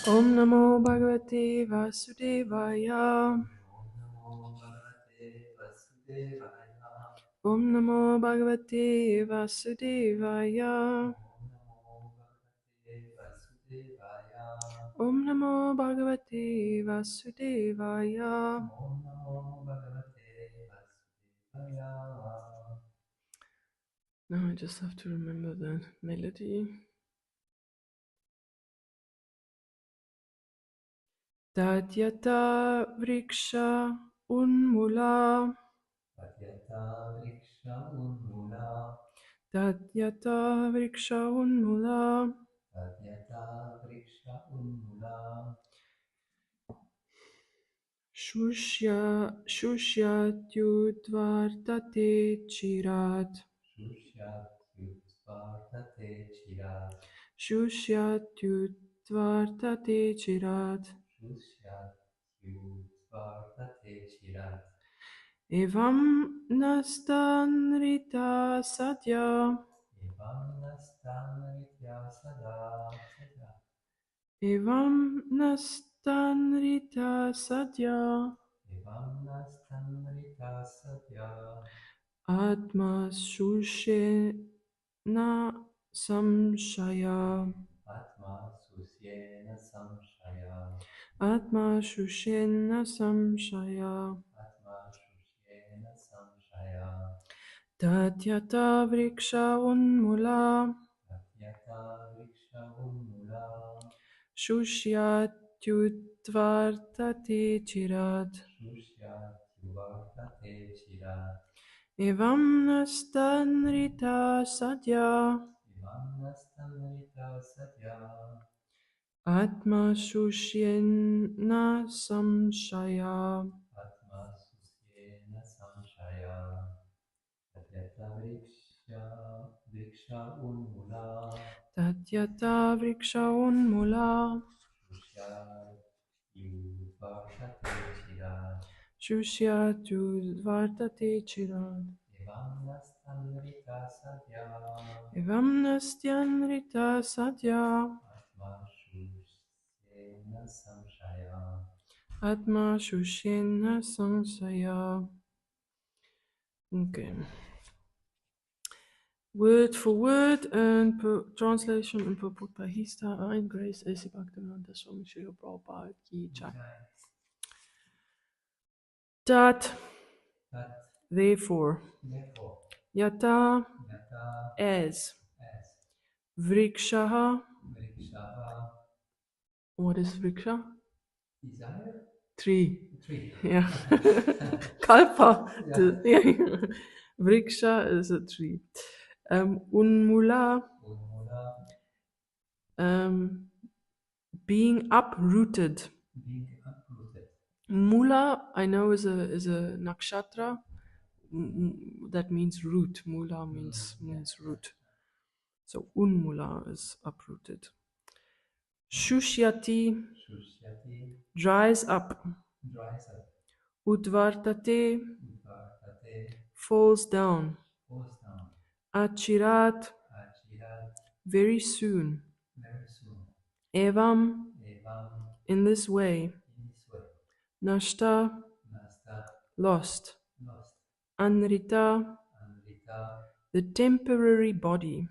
Om Namo Bhagavate Vasudevaya. Om Namo Bhagavate Vasudevaya. Om Namo Bhagavate Vasudevaya. Now I just have to remember the melody. Tatyata Vriksha Unmula. Tatyata Vriksha Unmula. Shushyatudvartate chirat. Shushyatudvartate chirat. Evam nastanrita satya. Evam nastanrita satya. Atma shushena samshaya. Atma shushena samshaya. Tatyata vriksha unmula. Shushyatudvartate chirat. Evam nastanrita satya. Atma shushena samshaya. Tatyata vriksha unmula. Shushyatudvartate chirat. Evam nastyanrita satya. Atma shushena samsaya. Okay. Word for word and translation and purport by His Divine Grace A.C. Bhaktivedanta Swami Srila Prabhupada Ki Jai. Tat, therefore, yata, as, vrikshaha, what is vriksha? Tree. Yeah. Kalpa. Vriksha is a tree. Unmula, being uprooted. Mula, I know, is a nakshatra. That means root. Mula means root. So unmula is uprooted. Shushyati, dries up. Udvartate, falls down. Achirat, very soon. Evam, in this way. Nashta, lost. Anrita, the temporary body.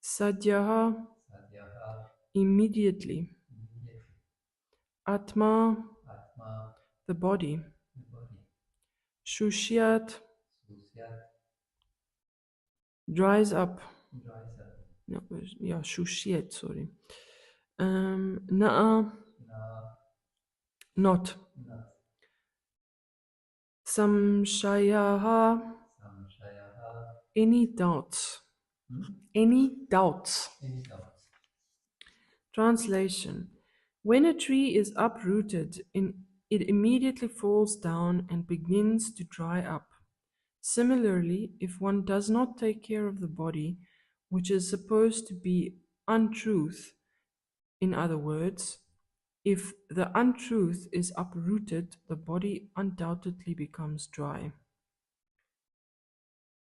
Sadhyaha, immediately. Atma, the body. Shushyat, dries up. No, yeah, shushyat, sorry. Na'a, not. Samshayaha, any doubts. Any doubts. Translation. When a tree is uprooted, it immediately falls down and begins to dry up. Similarly, if one does not take care of the body, which is supposed to be untruth, in other words, if the untruth is uprooted, the body undoubtedly becomes dry.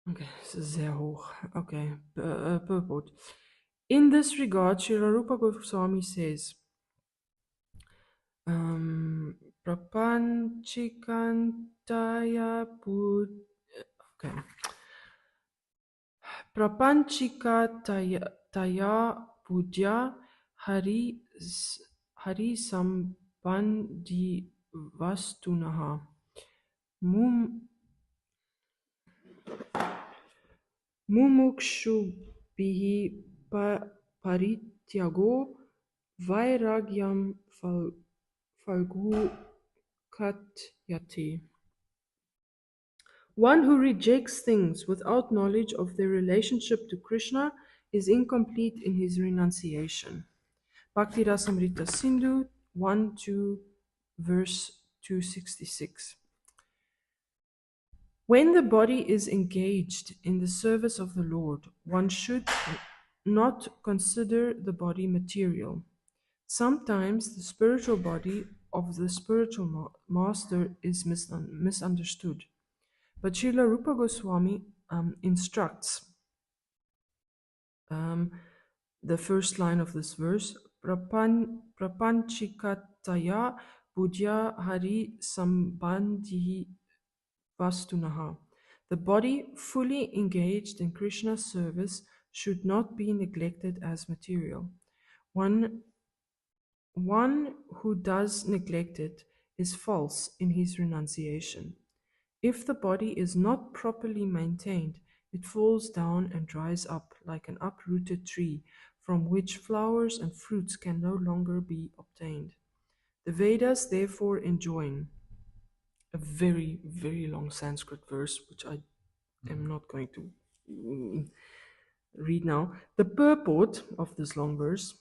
Okay, this is sehr hoch. Okay, purport. In this regard, Srila Rupa Goswami says, Prapanchikantaya Bud. Okay. Prapanchikataya taya Budya Hari Sambandhi Vastunaha. Mum Mumukshubhihi parityago vairagyam falgu katyate. One who rejects things without knowledge of their relationship to Krishna is incomplete in his renunciation. Bhakti Rasamrita Sindhu 1 2, verse 266. When the body is engaged in the service of the Lord, one should not consider the body material. Sometimes the spiritual body of the spiritual master is misunderstood. But Srila Rupa Goswami instructs the first line of this verse, Prapanchikataya Budya Hari Sambandhi Vastunaha. The body fully engaged in Krishna's service should not be neglected as material. One who does neglect it is false in his renunciation. If the body is not properly maintained, it falls down and dries up like an uprooted tree from which flowers and fruits can no longer be obtained. The Vedas therefore enjoin a very, very long Sanskrit verse, which I am not going to read now. The purport of this long verse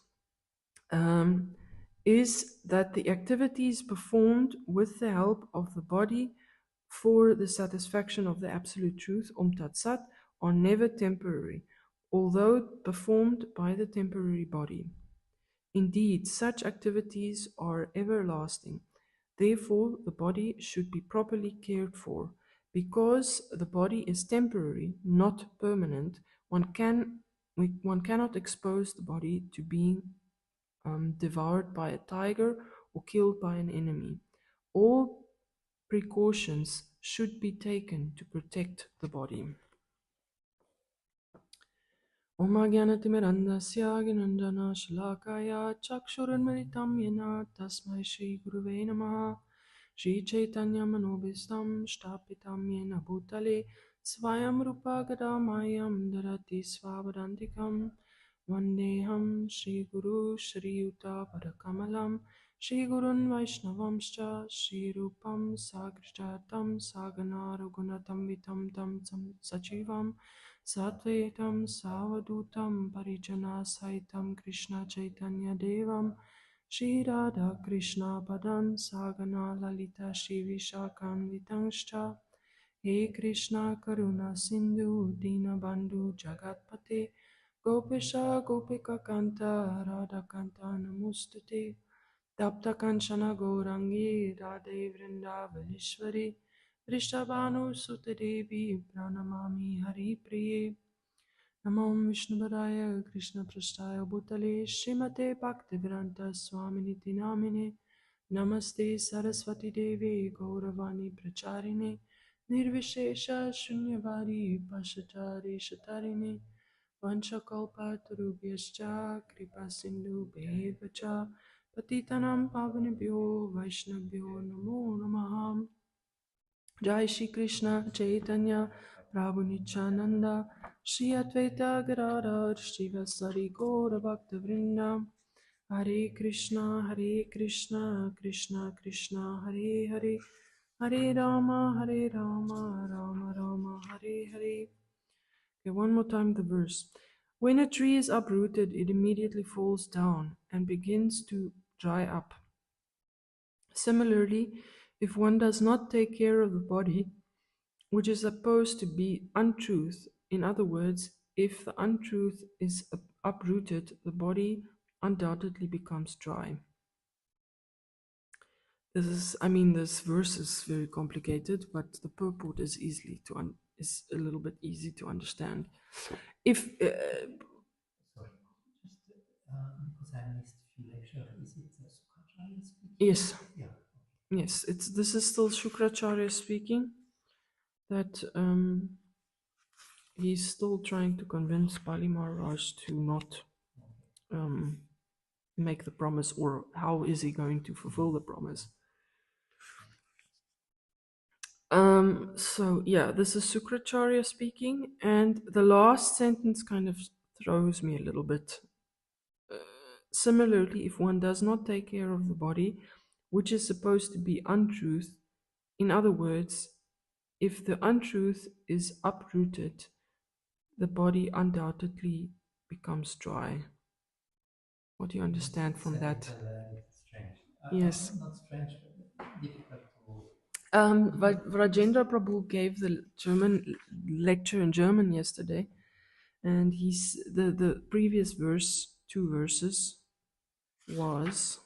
is that the activities performed with the help of the body for the satisfaction of the absolute truth, Tat Sat, are never temporary, although performed by the temporary body. Indeed, such activities are everlasting. Therefore, the body should be properly cared for. Because the body is temporary, not permanent, one cannot expose the body to being devoured by a tiger or killed by an enemy. All precautions should be taken to protect the body. Om Jnanatimirandasya Gnanjana Shalakaya Chakshurunmilitam Yena Tasmai Shri Guruve Namaha Shri Chaitanya Manobhistam Shtapitam Yena Bhutale Svayam Rupa Gadamayam Darati Svavadantikam Vandeham Shri Guru Shri Yuta Padakamalam Shri Gurun Vaishnavamscha Shri Rupam Sagrajatam Sagana Raghunatam Vitam Tam Sachivam Satvetam Savadutam Parijana Saitam Krishna Chaitanya Devam Shri Radha Krishna Padan Sagana Lalita Shri Vishakam Vitangscha He Krishna Karuna Sindhu Dina Bandhu Jagatpate Gopisha Gopika Kanta Radha Kanta Namustate Tapta Kanchana Gaurangi Radhe Vrindavaneshwari Vrishabhanu Sutadevi Pranamami Hari Priye Namo Vishnupadaya Krishna Prasthaya Bhutale Srimate Bhaktivedanta Swaminiti Namine Namaste Saraswati Devi Gauravani Pracharine Nirvishesha Shunyavadi Pashachari Shatarine Vanchakalpa Tarubhyascha Kripa Sindhu Bevacha Patitanam Pavanebhyo Vaishnavyo Namo Namaham Jai Shri Krishna Chaitanya Prabhu Nityananda Shri Advaita Gadadhar Srivasari Gaura Bhakta Vrinda Hare Krishna Krishna Krishna Hare Hare Hare Rama Rama Rama Hare Hare. Okay, one more time the verse. When a tree is uprooted, it immediately falls down and begins to dry up. Similarly, if one does not take care of the body, which is supposed to be untruth, in other words, if the untruth is uprooted, the body undoubtedly becomes dry. This verse is very complicated, but the purport is is a little bit easy to understand. If Yes, yes. This is still Shukracharya speaking. That he's still trying to convince Bali Maharaj to not um, make the promise, or how is he going to fulfill the promise. So yeah, this is Sukracharya speaking, and the last sentence kind of throws me a little bit. Similarly, if one does not take care of the body, which is supposed to be untruth, in other words, if the untruth is uprooted, the body undoubtedly becomes dry. What do you understand from that? Yes. Rajendra Prabhu gave the German lecture in German yesterday, and the previous verse, 2 verses, was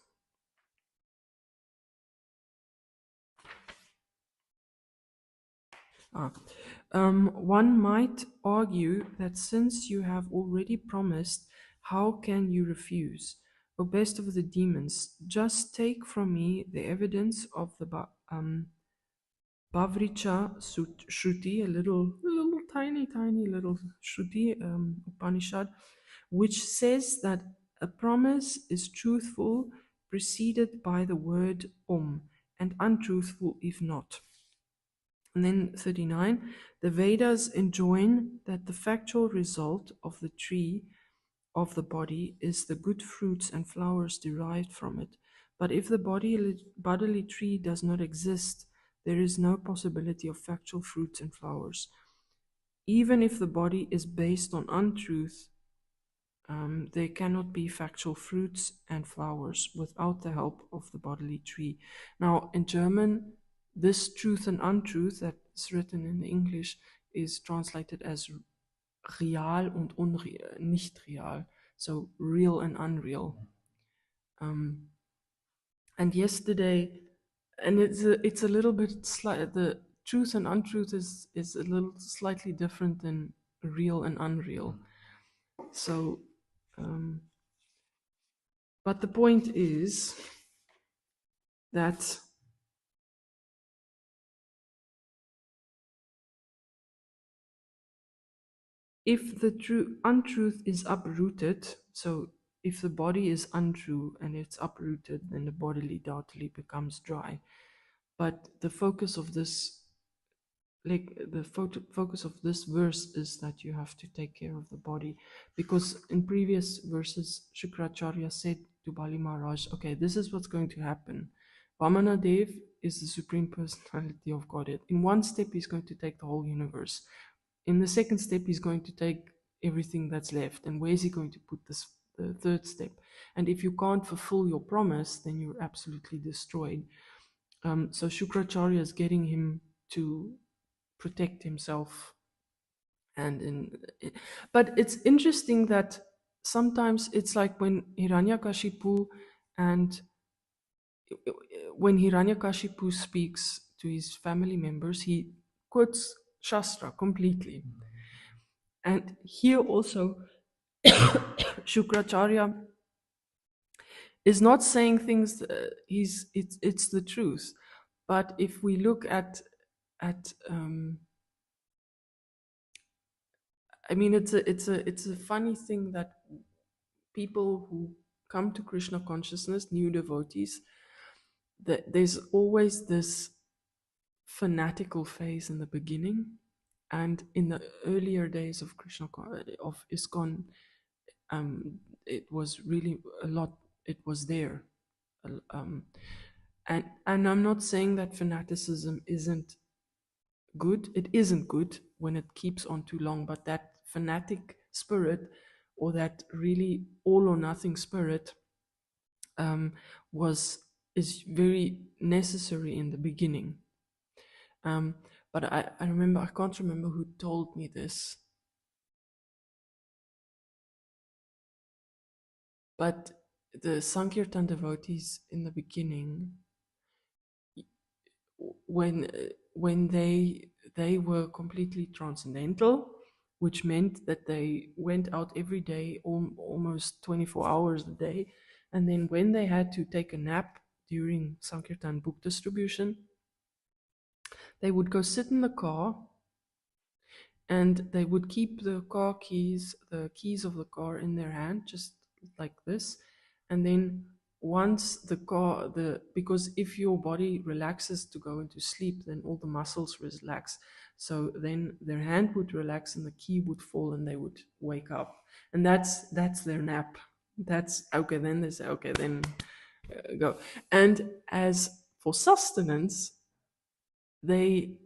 one might argue that since you have already promised, how can you refuse? O best of the demons, just take from me the evidence of the Bhavricha Shruti, a little tiny little Shruti Upanishad, which says that a promise is truthful preceded by the word Om, and untruthful if not. And then 39, the Vedas enjoin that the factual result of the tree of the body is the good fruits and flowers derived from it. But if the bodily tree does not exist, there is no possibility of factual fruits and flowers. Even if the body is based on untruth, there cannot be factual fruits and flowers without the help of the bodily tree. Now, in German, this truth and untruth that's written in English is translated as real und unreal, nicht real, so real and unreal. And yesterday, and it's a little bit the truth and untruth is a little slightly different than real and unreal. So, but the point is that if the untruth is uprooted, so if the body is untrue and it's uprooted, then the bodily doubtfully becomes dry. But the focus of this, focus of this verse is that you have to take care of the body, because in previous verses, Shukracharya said to Bali Maharaj, okay, this is what's going to happen. Vamana Dev is the Supreme Personality of Godhead. In one step, he's going to take the whole universe. In the second step, he's going to take everything that's left. And where is he going to put this, the third step? And if you can't fulfill your promise, then you're absolutely destroyed. So Shukracharya is getting him to protect himself. But it's interesting that sometimes it's like when Hiranyakashipu and when Hiranyakashipu speaks to his family members, he quotes Shastra completely. And here also, Shukracharya is not saying things. It's the truth. But if we look at I mean, it's a funny thing that people who come to Krishna consciousness, new devotees, that there's always this fanatical phase in the beginning, and in the earlier days of of ISKCON, it was really a lot. It was there, and I'm not saying that fanaticism isn't good. It isn't good when it keeps on too long, but that fanatic spirit, or that really all or nothing spirit, is very necessary in the beginning. But I remember, I can't remember who told me this, but the Sankirtan devotees in the beginning, when they were completely transcendental, which meant that they went out every day, almost 24 hours a day. And then when they had to take a nap during Sankirtan book distribution, they would go sit in the car and they would keep the keys of the car in their hand, just like this. And then once because if your body relaxes to go into sleep, then all the muscles relax. So then their hand would relax and the key would fall and they would wake up. And that's their nap. That's okay. Then they say, okay, then go. And as for sustenance, they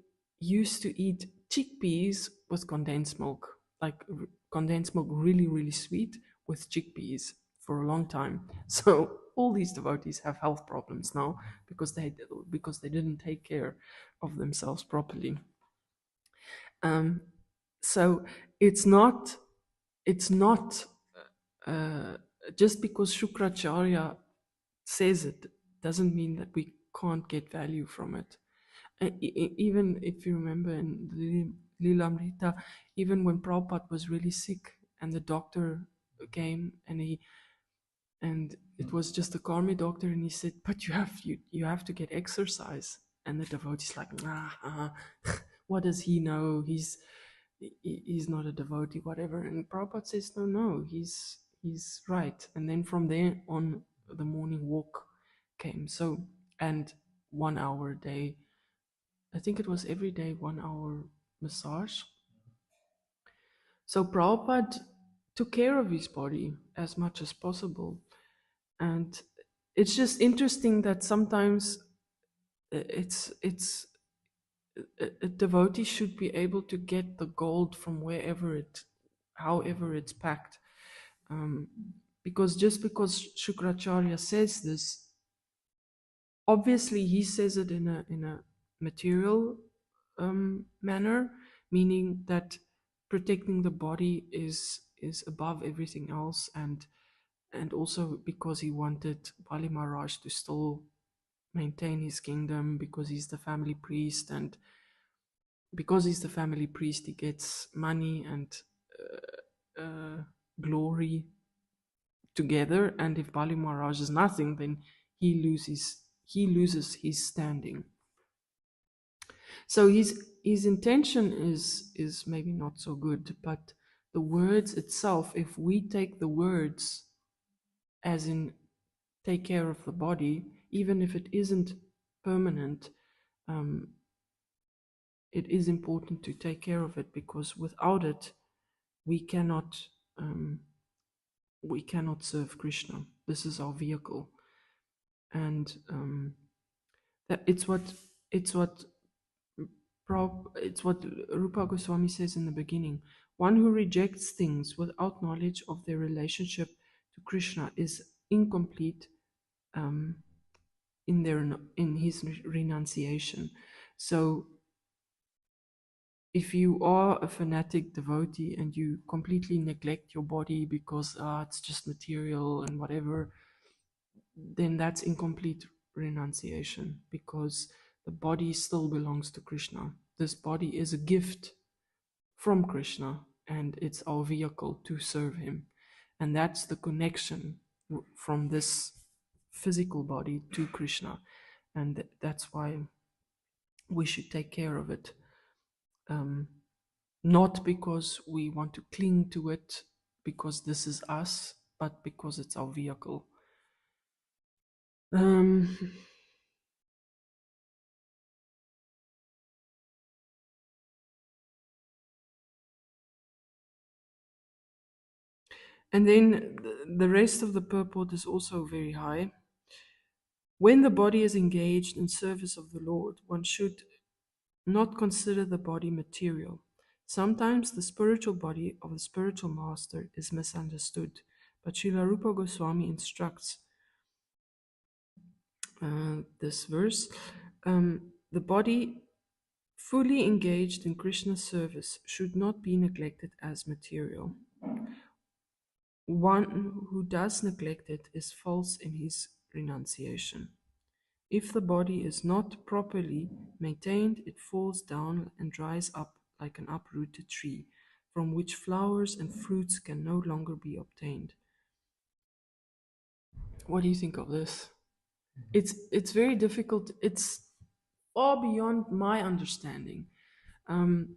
used to eat chickpeas with condensed milk, like condensed milk, really, really sweet with chickpeas for a long time. So all these devotees have health problems now because they didn't take care of themselves properly. Um, so it's not uh, just because Shukracharya says it doesn't mean that we can't get value from it. Even if you remember in the Lilamrita, even when Prabhupada was really sick and the doctor came and it was just a karmi doctor and he said, but you have to get exercise. And the devotee's like, nah, what does he know? He's not a devotee, whatever. And Prabhupada says, no, he's right. And then from there on, the morning walk came. So, and 1 hour a day, I think it was every day 1 hour massage. So Prabhupada took care of his body as much as possible. And it's just interesting that sometimes it's a devotee should be able to get the gold from however it's packed. Um, because just because Shukracharya says this, obviously he says it in a material manner, meaning that protecting the body is above everything else, and also because he wanted Bali Maharaj to still maintain his kingdom because he's the family priest, and because he's the family priest he gets money and glory together, and if Bali Maharaj is nothing, then he loses his standing. So his intention is maybe not so good, but the words itself, if we take the words as in take care of the body, even if it isn't permanent, um, it is important to take care of it, because without it we cannot um, we cannot serve Krishna. This is our vehicle, and that it's what Rupa Goswami says in the beginning. One who rejects things without knowledge of their relationship to Krishna is incomplete um, in his renunciation. So if you are a fanatic devotee and you completely neglect your body because it's just material and whatever, then that's incomplete renunciation, because the body still belongs to Krishna. This body is a gift from Krishna and it's our vehicle to serve him. And that's the connection from this physical body to Krishna. And that's why we should take care of it. Not because we want to cling to it, because this is us, but because it's our vehicle. Um, and then the rest of the purport is also very high. When the body is engaged in service of the Lord, one should not consider the body material. Sometimes the spiritual body of the spiritual master is misunderstood, but Srila Rupa Goswami instructs this verse. The body fully engaged in Krishna's service should not be neglected as material. One who does neglect it is false in his renunciation. If the body is not properly maintained, it falls down and dries up like an uprooted tree. from which flowers and fruits can no longer be obtained. What do you think of this? It's very difficult. It's far beyond my understanding. Um,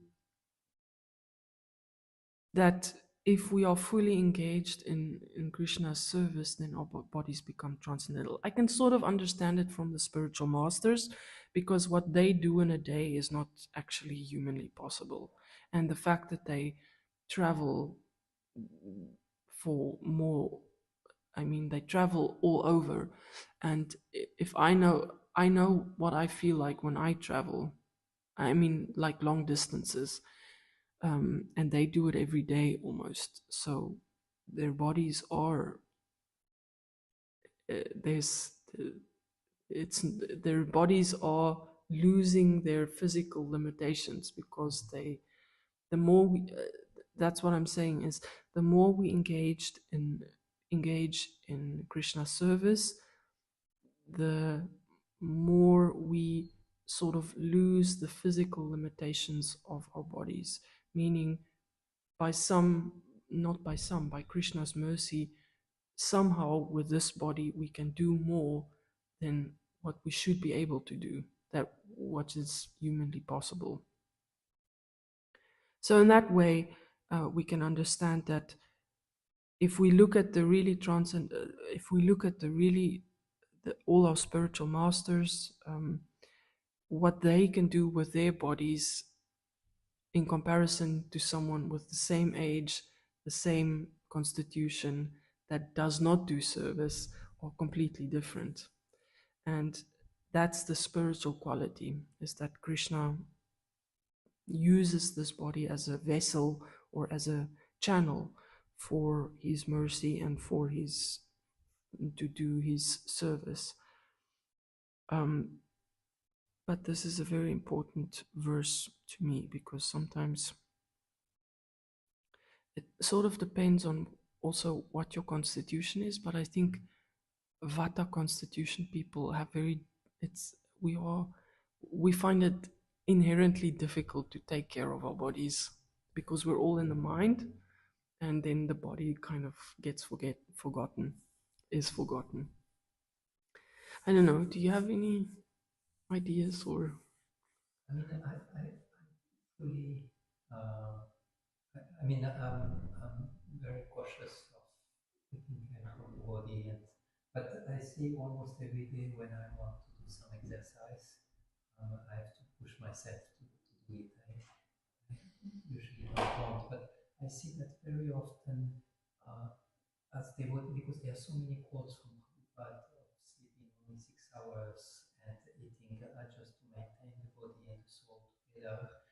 that if we are fully engaged in Krishna's service, then our bodies become transcendental. I can sort of understand it from the spiritual masters because what they do in a day is not actually humanly possible. And the fact that they travel for more, I mean, they travel all over. And if I know what I feel like when I travel, I mean, like long distances, and they do it every day almost. So their bodies are there's it's their bodies are losing their physical limitations because they the more we that's what I'm saying is the more we engage in Krishna service, the more we sort of lose the physical limitations of our bodies, meaning by some, not by some, by Krishna's mercy, somehow with this body we can do more than what we should be able to do, that what is humanly possible. So in that way, we can understand that if we look at the really transcend, if we look at the really all our spiritual masters, what they can do with their bodies in comparison to someone with the same age, the same constitution that does not do service are completely different. And that's the spiritual quality, is that Krishna uses this body as a vessel or as a channel for his mercy and for his to do his service. Um, but this is a very important verse to me because sometimes it sort of depends on also what your constitution is, but I think Vata constitution people have very it's we find it inherently difficult to take care of our bodies because we're all in the mind and then the body kind of gets forgotten, is forgotten. I don't know, do you have any ideas or I mean, I fully, uh, I mean, I'm very cautious of taking care of the body, but I see almost every day when I want to do some exercise, I have to push myself to do it. I usually don't want, but I see that very often uh, as they would, because there are so many quotes from Prabhupada of sleeping only 6 hours and eating just to maintain the body and the soul together.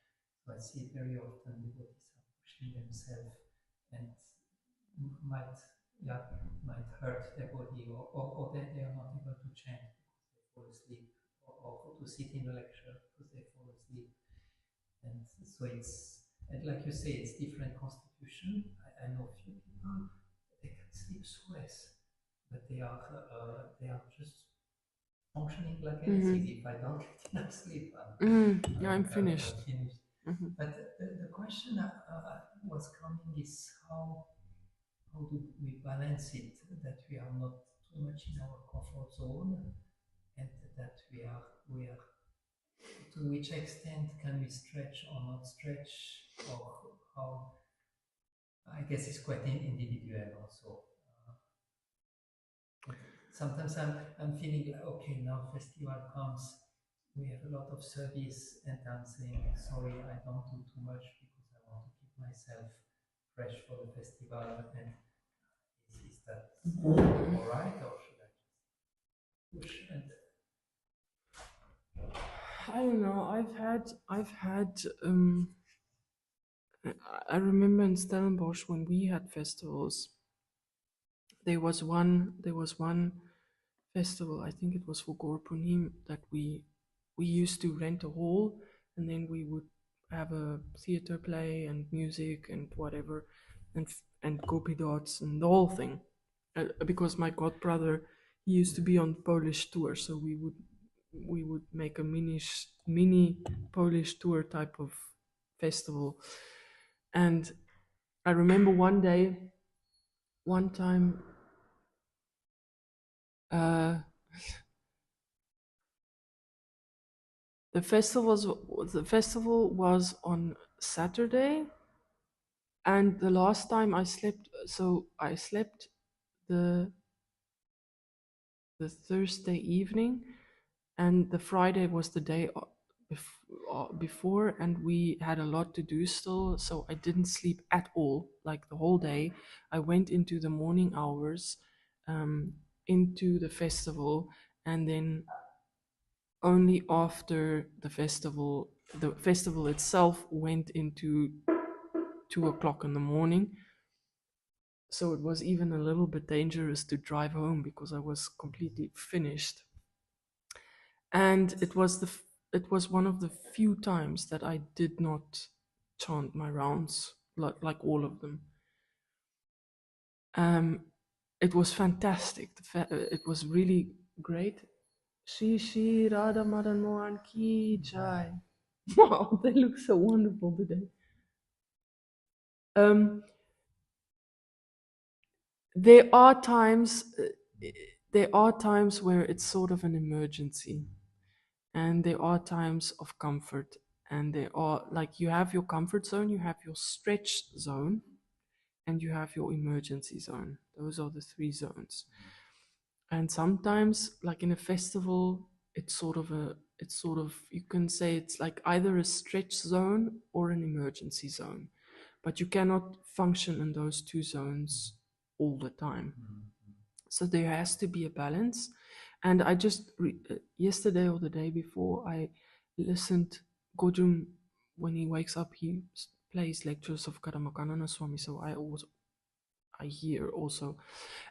So I see very often the bodies are pushing themselves and might, yeah, might hurt their body, or they are not able to chant because they fall asleep, or to sit in a lecture because they fall asleep. And so it's, and like you say, it's different constitution. I know a few people, they can sleep so less, but they are just functioning like anything. mm-hmm. If I don't get enough sleep, Yeah, I'm finished. I'm finished. Mm-hmm. But the question was coming is how do we balance it that we are not too much in our comfort zone and that we are to which extent can we stretch or not stretch, or how, I guess it's quite individual also. And sometimes I'm feeling like, okay, now festival comes, we have a lot of service, and I'm saying, sorry, I don't do too much because I want to keep myself fresh for the festival. And is that all right, or should I just push? And I don't know. I've had I remember in Stellenbosch when we had festivals, there was one festival, I think it was for Gorpunim, that we used to rent a hall and then we would have a theater play and music and whatever and gopi dots and the whole thing. Because my godbrother, he used to be on Polish tour, so we would make a mini Polish tour type of festival. And I remember one day, one time, uh, the festival was on Saturday, and the last time I slept, so I slept the the Thursday evening, and the Friday was the day before, and we had a lot to do still, so I didn't sleep at all, like the whole day. I went into the morning hours, um, into the festival, and then only after the festival itself went into 2 o'clock in the morning. So it was even a little bit dangerous to drive home because I was completely finished. And it was one of the few times that I did not chant my rounds like all of them. Um, it was fantastic. It was really great. Shri Shri Radha Madan Mohan Ki Jai. Wow, they look so wonderful today. Um, there are times, there are times where it's sort of an emergency, and there are times of comfort, and there are, like, you have your comfort zone, you have your stretch zone, and you have your emergency zone. Those are the three zones. And sometimes, like in a festival, it's sort of, you can say it's like either a stretch zone or an emergency zone, but you cannot function in those two zones all the time. So there has to be a balance. And I just yesterday or the day before, I listened. Gojum, when he wakes up, he plays lectures of Karamakanana Swami. So I hear also,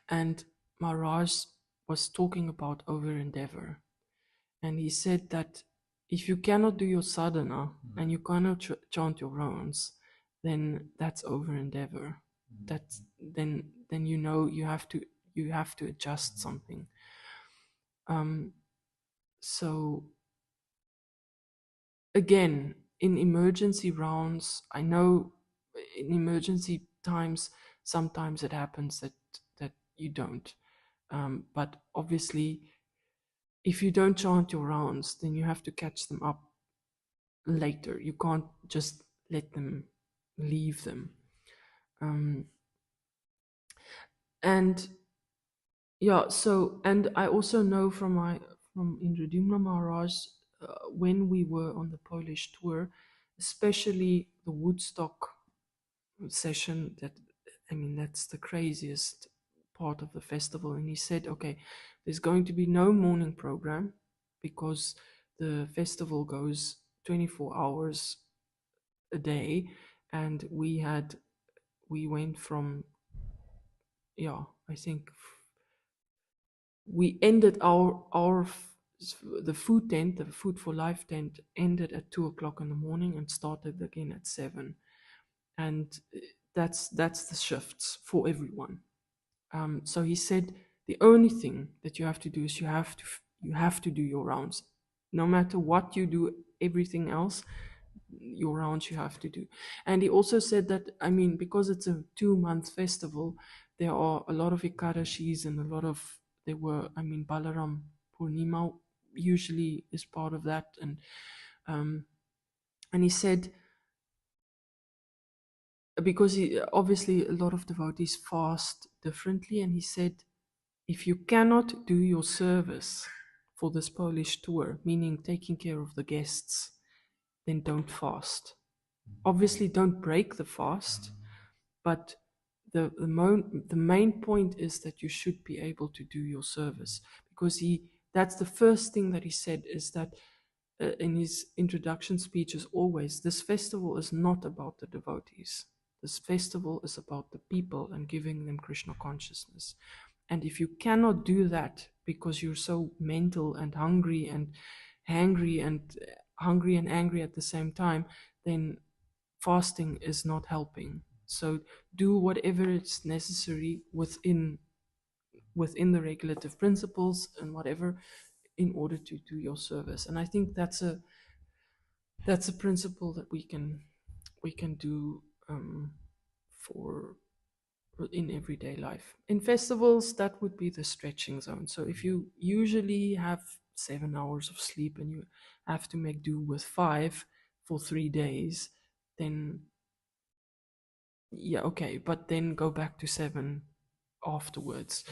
and Maharaj was talking about over endeavor, and he said that if you cannot do your sadhana and you cannot chant your rounds, then that's over endeavor. That's then you know you have to adjust something. Um, so again, in emergency rounds, I know in emergency times sometimes it happens that you don't. But obviously, if you don't chant your rounds, then you have to catch them up later. You can't just let them leave them. Um, and yeah, so, and I also know from Indradumna Maharaj, when we were on the Polish tour, especially the Woodstock session, that, I mean, that's the craziest part of the festival. And he said, okay, there's going to be no morning program because the festival goes 24 hours a day, and we went from, yeah, I think we ended the food tent, the Food for Life tent, ended at 2 o'clock in the morning and started again at 7. And that's the shifts for everyone. So he said the only thing that you have to do is you have to do your rounds, no matter what you do. Everything else, your rounds you have to do. And he also said that, I mean, because it's a 2 month festival, there are a lot of Ekadashis and a lot of, there were, I mean, Balaram Purnima usually is part of that. Um, and he said, because obviously a lot of devotees fast differently, and he said, if you cannot do your service for this Polish tour, meaning taking care of the guests, then don't fast. Obviously, don't break the fast, but the main point is that you should be able to do your service, because that's the first thing that he said, is that in his introduction speech, is always, this festival is not about the devotees. This festival is about the people and giving them Krishna consciousness. And if you cannot do that because you're so mental and hungry and hangry and hungry and angry at the same time, then fasting is not helping. So do whatever is necessary within the regulative principles and whatever, in order to do your service. And I think that's a principle that we can do, for in everyday life. In festivals, that would be the stretching zone. So if you usually have 7 hours of sleep and you have to make do with 5 for 3 days, then yeah, okay, but then go back to 7 afterwards.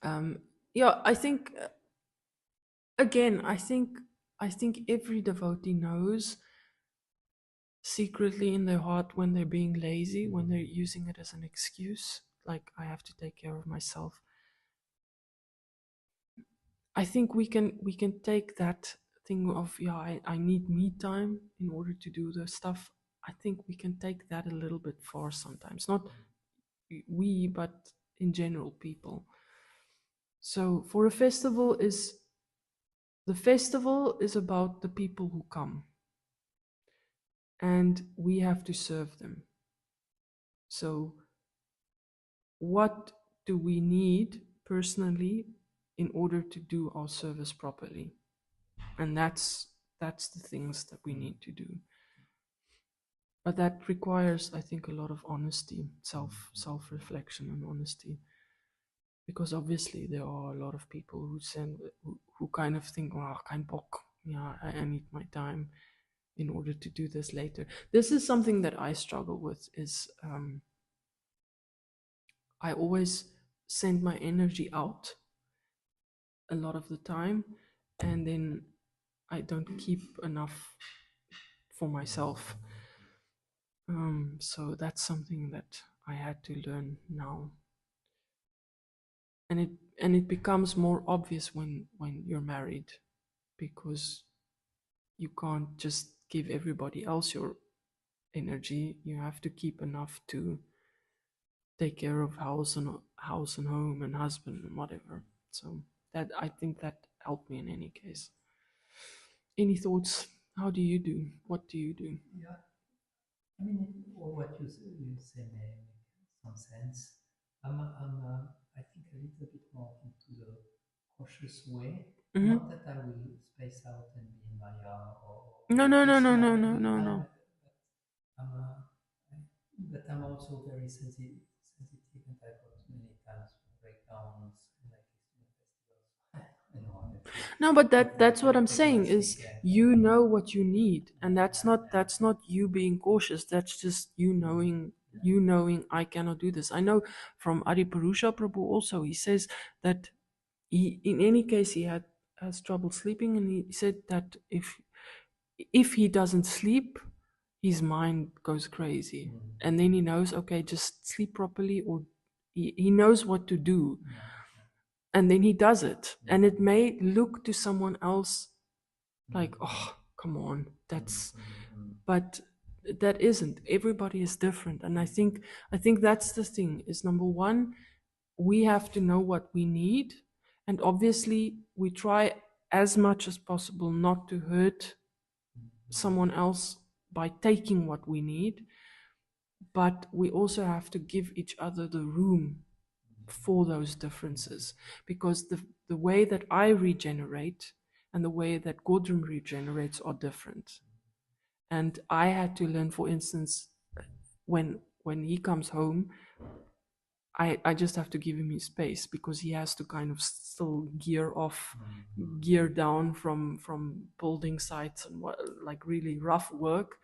Um, yeah, I think again, I think every devotee knows secretly in their heart when they're being lazy, when they're using it as an excuse, like I have to take care of myself. I think we can take that thing of yeah, I need me time in order to do the stuff. I think we can take that a little bit far sometimes. Not we, but in general people. So for a festival is the festival is about the people who come and we have to serve them. So what do we need personally in order to do our service properly? And that's the things that we need to do. But that requires, I think, a lot of honesty, self reflection and honesty, because obviously there are a lot of people who kind of think, oh, kein Bock, yeah, I need my time in order to do this later. This is something that I struggle with. Is I always send my energy out a lot of the time, and then I don't keep enough for myself. So that's something that I had to learn now, and it becomes more obvious when you're married, because you can't just give everybody else your energy. You have to keep enough to take care of house and home and husband and whatever. So that I think that helped me in any case. Any thoughts? How do you do? What do you do? Yeah, I mean, what you say make some sense. I think a little bit more into the cautious way. Hmm. Not that I will space out and be in Maya No, or no, no, fix no, my no, no, every no, time, no. I'm, uh, I- but I'm also very sensitive, and I've got many times breakdowns like this in festivals. I know I have to No, but that's what I'm take my saying stick is and you know what you need, and yeah, that's not you being cautious. That's just you knowing I cannot do this. I know from Adi Purusha Prabhu also. He says that he in any case he has trouble sleeping, and he said that if he doesn't sleep, his mind goes crazy, and then he knows, okay, just sleep properly, or he knows what to do, yeah, and then he does it, and it may look to someone else like, oh, come on, that's, but that isn't. Everybody is different, and I think that's the thing. Is number one, we have to know what we need, and obviously we try as much as possible not to hurt someone else by taking what we need, but we also have to give each other the room for those differences, because the way that I regenerate and the way that Gordon regenerates are different. And I had to learn, for instance, when he comes home, I just have to give him his space, because he has to kind of still gear off, gear down from building sites and what, like really rough work,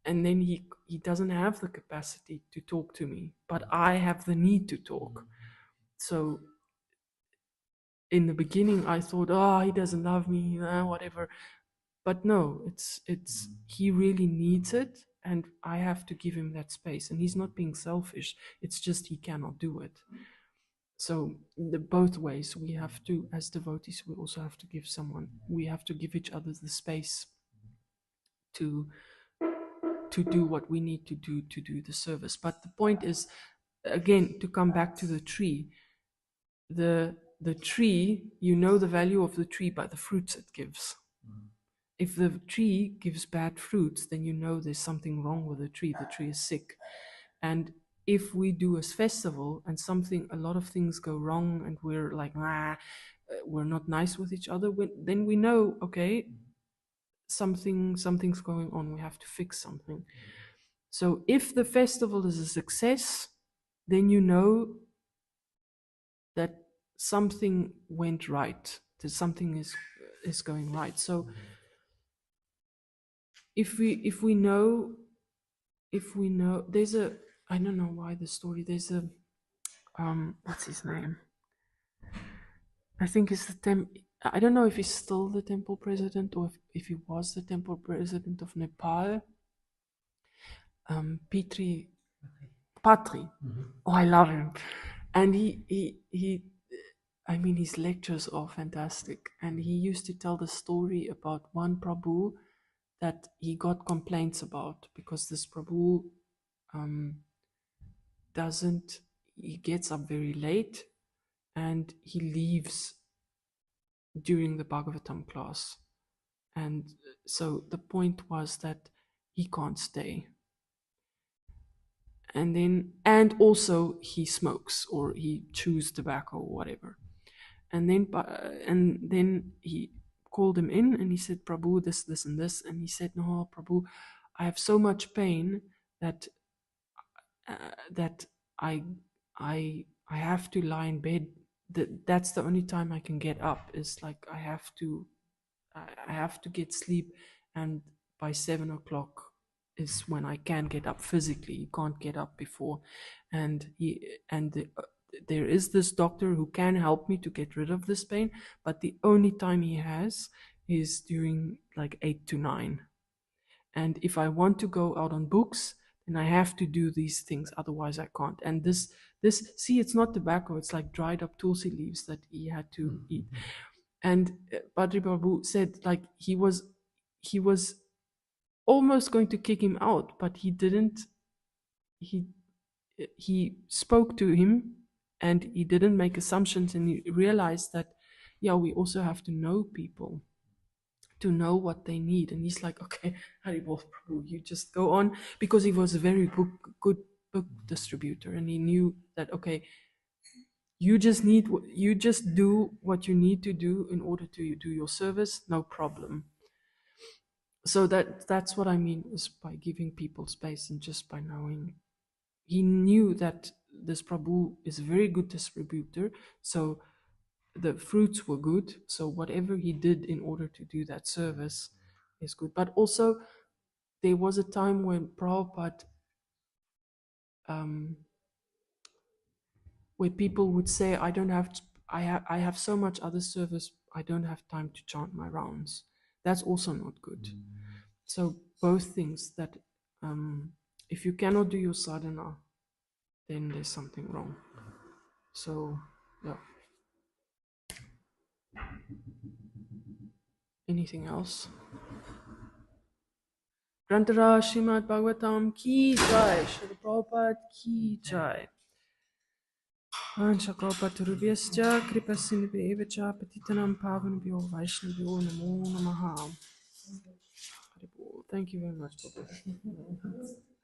and then he doesn't have the capacity to talk to me, but I have the need to talk. So in the beginning I thought, oh, he doesn't love me, whatever, but no, it's he really needs it, and I have to give him that space, and he's not being selfish, it's just he cannot do it. So the both ways, we have to, as devotees, we also have to give someone, we have to give each other the space to to do what we need to do the service. But the point is, again, to come back to the tree, the tree, you know the value of the tree by the fruits it gives. If the tree gives bad fruits, then you know there's something wrong with the tree is sick. And if we do a festival and a lot of things go wrong, and we're like, we're not nice with each other, then we know, okay, something's going on, we have to fix something. So if the festival is a success, then you know that something went right, that something is going right. So if we know there's a, I don't know why the story, there's a what's his name, I think it's I don't know if he's still the temple president or if he was the temple president of Nepal. Petri Patri. Oh, I love him. And he I mean, his lectures are fantastic. And he used to tell the story about one Prabhu that he got complaints about because this Prabhu um, doesn't, he gets up very late and he leaves during the Bhagavatam class. And so the point was that he can't stay. And also he smokes or he chews tobacco or whatever. And then he called him in and he said, Prabhu, this and this. And he said, no, Prabhu, I have so much pain that that I have to lie in bed. That's the only time I can get up, is like I have to get sleep, and by 7 o'clock is when I can get up physically. You can't get up before. There is this doctor who can help me to get rid of this pain, but the only time he has is during like 8 to 9. And if I want to go out on books, then I have to do these things, otherwise I can't. And this see, it's not tobacco, it's like dried up tulsi leaves that he had to eat. And Padri Babu said like he was almost going to kick him out, but he didn't. He spoke to him and he didn't make assumptions, and he realized that, yeah, we also have to know people to know what they need. And he's like, okay, Haribol Prabhu, you just go on, because he was a very good book distributor, and he knew that, okay, you just do what you need to do in order to do your service, no problem. So that's what I mean is by giving people space and just by knowing. He knew that this Prabhu is a very good distributor, so the fruits were good. So whatever he did in order to do that service is good. But also, there was a time when Prabhupada, where people would say, I don't have, I have so much other service, I don't have time to chant my rounds. That's also not good. So both things, that if you cannot do your sadhana, then there's something wrong. So, yeah. Anything else? Grantara Srimad Bhagavatam ki jai, Srila Prabhupada ki jai. Anshakopaturubhyascha kripasindhubheva cha patitanam pavanabhyo vaishnavyo namo namaha. Thank you very much, Prabhupada.